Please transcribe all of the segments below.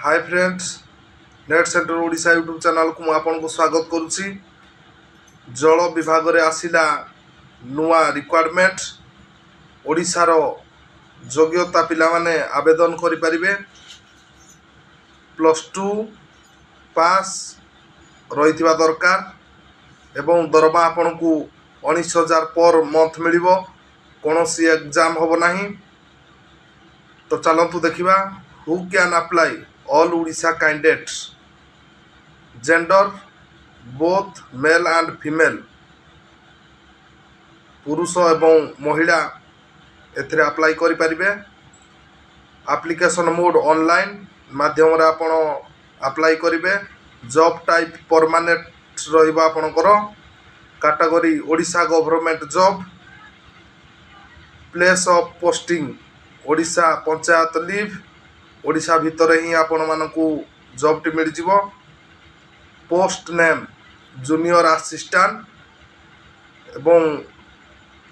Hi friends, net centre Odisha YouTube channel को आपको स्वागत करुच्ची। जल विभाग रे आसिला नुआ रिक्वायरमेंट। ओडिशार योग्यता पिला माने आवेदन करि परिबे। +2 पास रहिथिबा दरकार एवं दरमा आपनकु 19,000 पर मंथ मिलिबो। कोनोसी एग्जाम होबो नाही। तो चलतु देखिबा who can apply. All Odisha candidates, gender both male and female, पुरुष एवं महिला एथिरे अप्लाई करि परिबे। एप्लिकेशन मोड ऑनलाइन माध्यम रे आपण अप्लाई करिवे। जॉब टाइप परमानेंट रहिबा आपनकर। Category Odisha government job. Place of posting Odisha panchayat leave. Odisha भितर ही आपण मानकू जॉब टी मिल जिवो। पोस्ट नेम जूनियर असिस्टेंट एवं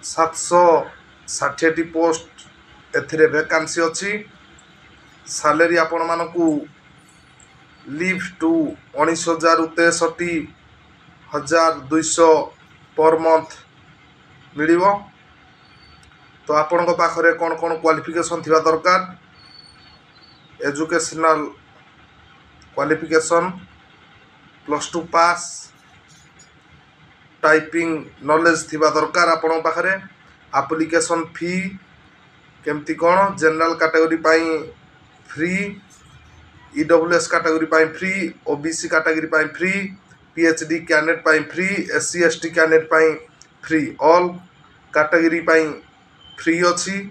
760 पोस्ट एथिरे वैकेंसी अछि। सैलरी आपण मानकू लीव टू 19,000 रु 63,200 पर मंथ मिलिवो। तो आपण को पाखरे कोन कोन क्वालिफिकेशन थिबा दरकार। एजुकेशनल क्वालिफिकेशन +2 पास, टाइपिंग नॉलेज थिबा दरकार आपण पाखरे। एप्लिकेशन फी केमती कोन। जनरल कैटेगरी पाई फ्री, ईडब्ल्यूएस कैटेगरी पाई फ्री, ओबीसी कैटेगरी पाई फ्री, पीएचडी कैंडिडेट पाई फ्री, एससी एसटी कैंडिडेट पाई फ्री। ऑल कैटेगरी पाई फ्री अछि।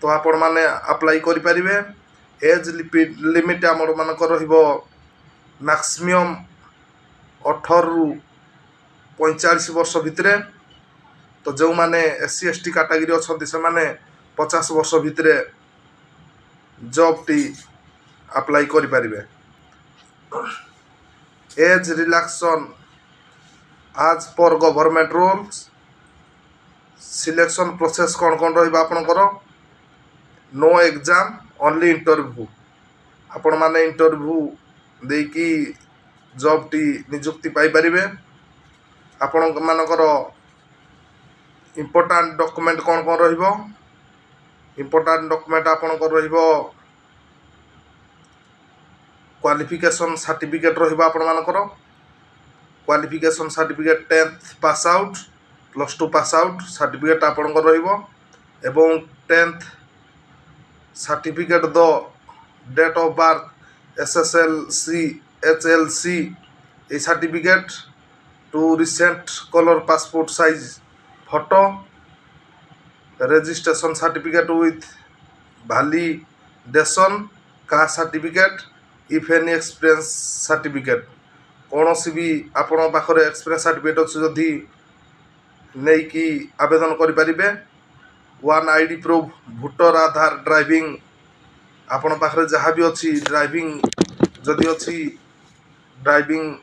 तो आपण माने अप्लाई करि परिबे। एज लिमिट आमर मानक रहिबो मैक्सिमम 18 रु 45 वर्ष भितरे। तो जो माने एससी एसटी कैटेगरी अछंती से माने 50 वर्ष भितरे जॉब टी अप्लाई करि परिबे। एज रिलैक्सेशन आज पर गवर्नमेंट रूल्स। सिलेक्शन प्रोसेस कौन कौन रहिबा आपनकर। No exam, only interview. आपण माने इंटरव्यू देकी जॉब टी नियुक्ति पाई परिबे। आपण मानकर इंपोर्टेंट डॉक्यूमेंट कौन कौन रहिबो। इंपोर्टेंट डॉक्यूमेंट आपनकर रहिबो क्वालिफिकेशन सर्टिफिकेट रहिबो। आपण मानकर qualification certificate 10th pass out, +2 pass out certificate आपनकर रहिबो एवं 10th certificate the date of birth SSLC HLC ए certificate two recent colour passport size photo, registration certificate with validation caste certificate, if any experience certificate. कौन सी भी आपण पाखरे experience certificate अच्छे जदि नहीं कि आवेदन करि परिबे। वन आईडी प्रूफ, भोटर आधार, ड्राइविंग आपण पाखरे जहाँ भी अच्छी ड्राइविंग जदि अच्छी ड्राइविंग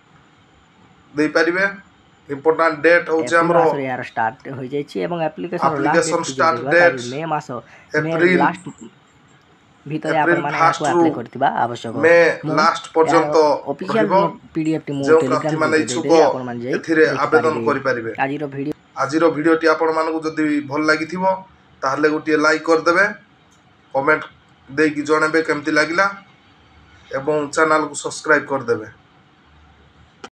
दे परिबे। इंपोर्टेंट डेट हो जे हमरो यार स्टार्ट हो जाय छी एवं एप्लीकेशन स्टार्ट डेट मे मास एप्रिल लास्ट भीतर आपण माने को अप्लाई करथिबा आवश्यक। मे लास्ट पर्यंत ऑफिशियल पीडीएफ टी मो टेलीग्राम माने इच्छुक आपण मान जाई एथिरे आवेदन करि परिबे। आजिरो वीडियो टी आपण मानकु जदि भल लागिथिबो ताहले गोटे लाइक कर देबे, कमेंट देकी जणेबे केमती लागिला एवं चैनल को सब्सक्राइब कर देबे।